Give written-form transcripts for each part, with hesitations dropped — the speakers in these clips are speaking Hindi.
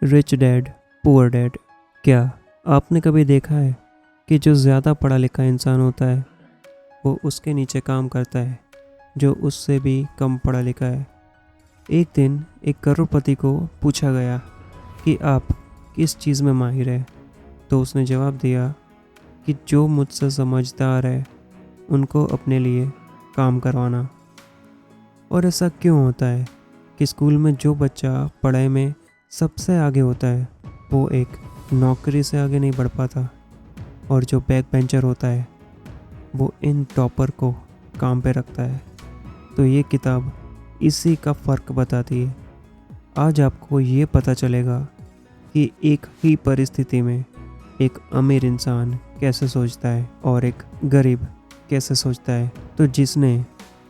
Rich dad poor dad. क्या आपने कभी देखा है कि जो ज़्यादा पढ़ा लिखा इंसान होता है वो उसके नीचे काम करता है जो उससे भी कम पढ़ा लिखा है। एक दिन एक करोड़पति को पूछा गया कि आप किस चीज़ में माहिर है, तो उसने जवाब दिया कि जो मुझसे समझदार है उनको अपने लिए काम करवाना। और ऐसा क्यों होता है कि स्कूल में जो बच्चा पढ़ाई में सबसे आगे होता है वो एक नौकरी से आगे नहीं बढ़ पाता, और जो बैक बेंचर होता है वो इन टॉपर को काम पे रखता है। तो ये किताब इसी का फ़र्क बताती है। आज आपको ये पता चलेगा कि एक ही परिस्थिति में एक अमीर इंसान कैसे सोचता है और एक गरीब कैसे सोचता है। तो जिसने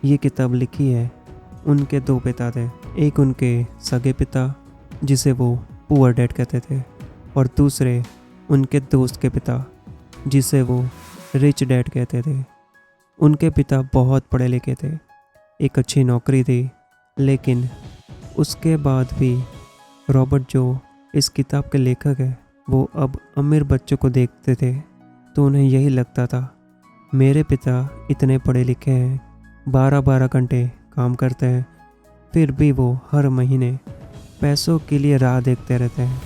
ये किताब लिखी है उनके दो पिता थे, एक उनके सगे पिता जिसे वो पुअर डैड कहते थे, और दूसरे उनके दोस्त के पिता जिसे वो रिच डैड कहते थे। उनके पिता बहुत पढ़े लिखे थे, एक अच्छी नौकरी थी, लेकिन उसके बाद भी रॉबर्ट जो इस किताब के लेखक है वो अब अमीर बच्चों को देखते थे तो उन्हें यही लगता था, मेरे पिता इतने पढ़े लिखे हैं, 12-12 घंटे काम करते हैं, फिर भी वो हर महीने पैसों के लिए राह देखते रहते हैं।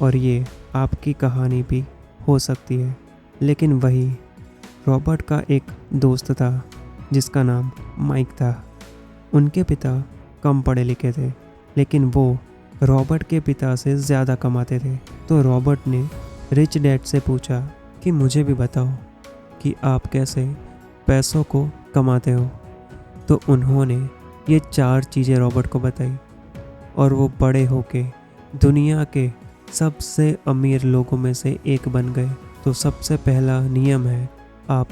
और ये आपकी कहानी भी हो सकती है। लेकिन वही रॉबर्ट का एक दोस्त था जिसका नाम माइक था। उनके पिता कम पढ़े लिखे थे, लेकिन वो रॉबर्ट के पिता से ज़्यादा कमाते थे। तो रॉबर्ट ने रिच डैड से पूछा कि मुझे भी बताओ कि आप कैसे पैसों को कमाते हो। तो उन्होंने ये 4 चीज़ें रॉबर्ट को बताई, और वो बड़े होके दुनिया के सबसे अमीर लोगों में से एक बन गए। तो सबसे पहला नियम है, आप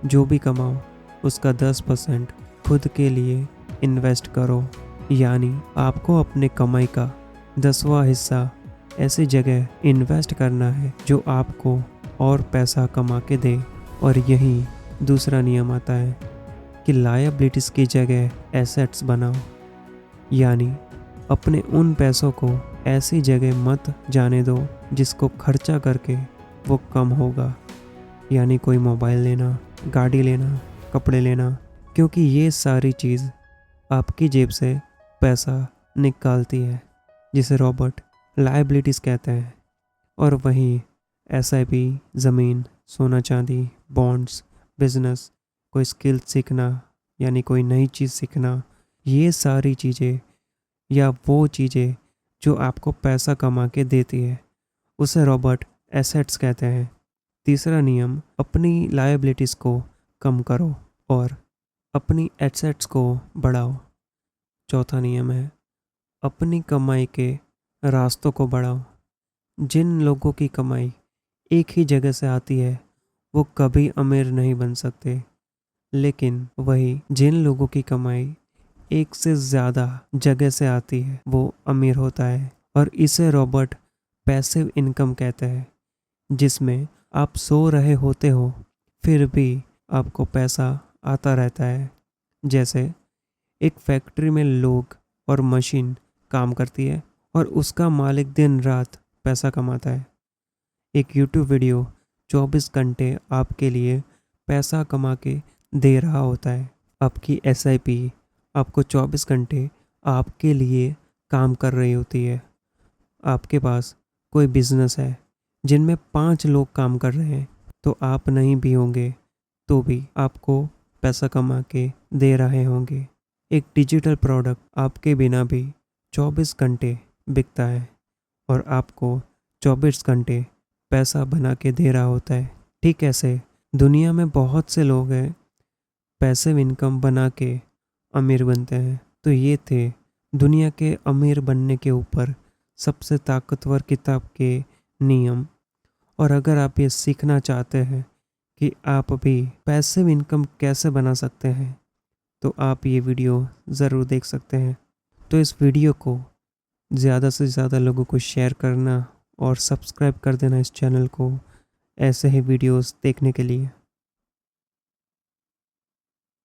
जो भी कमाओ उसका 10% खुद के लिए इन्वेस्ट करो। यानी आपको अपने कमाई का 10वां हिस्सा ऐसी जगह इन्वेस्ट करना है जो आपको और पैसा कमा के दे। और यही दूसरा नियम आता है कि लायबिलिटीज़ की जगह एसेट्स बनाओ। यानी अपने उन पैसों को ऐसी जगह मत जाने दो जिसको खर्चा करके वो कम होगा। यानी कोई मोबाइल लेना, गाड़ी लेना, कपड़े लेना, क्योंकि ये सारी चीज़ आपकी जेब से पैसा निकालती है, जिसे रॉबर्ट लायबिलिटीज़ कहते हैं। और वहीं एसआईपी, ज़मीन, सोना चांदी, बॉन्ड्स, बिजनेस, कोई स्किल सीखना यानी कोई नई चीज़ सीखना, ये सारी चीज़ें या वो चीज़ें जो आपको पैसा कमा के देती है उसे रॉबर्ट एसेट्स कहते हैं। तीसरा नियम, अपनी लायबिलिटीज़ को कम करो और अपनी एसेट्स को बढ़ाओ। चौथा नियम है, अपनी कमाई के रास्तों को बढ़ाओ। जिन लोगों की कमाई एक ही जगह से आती है वो कभी अमीर नहीं बन सकते, लेकिन वही जिन लोगों की कमाई एक से ज़्यादा जगह से आती है वो अमीर होता है। और इसे रॉबर्ट पैसिव इनकम कहते हैं, जिसमें आप सो रहे होते हो फिर भी आपको पैसा आता रहता है। जैसे एक फैक्ट्री में लोग और मशीन काम करती है और उसका मालिक दिन रात पैसा कमाता है। एक यूट्यूब वीडियो 24 घंटे आपके लिए पैसा कमा के दे रहा होता है। आपकी एसआईपी आपको 24 घंटे आपके लिए काम कर रही होती है। आपके पास कोई बिजनेस है जिनमें 5 लोग काम कर रहे हैं, तो आप नहीं भी होंगे तो भी आपको पैसा कमा के दे रहे होंगे। एक डिजिटल प्रोडक्ट आपके बिना भी 24 घंटे बिकता है और आपको 24 घंटे पैसा बना के दे रहा होता है। ठीक ऐसे दुनिया में बहुत से लोग हैं पैसिव इनकम बना के अमीर बनते हैं। तो ये थे दुनिया के अमीर बनने के ऊपर सबसे ताकतवर किताब के नियम। और अगर आप ये सीखना चाहते हैं कि आप भी पैसिव इनकम कैसे बना सकते हैं तो आप ये वीडियो ज़रूर देख सकते हैं। तो इस वीडियो को ज़्यादा से ज़्यादा लोगों को शेयर करना और सब्सक्राइब कर देना इस चैनल को ऐसे ही वीडियोस देखने के लिए।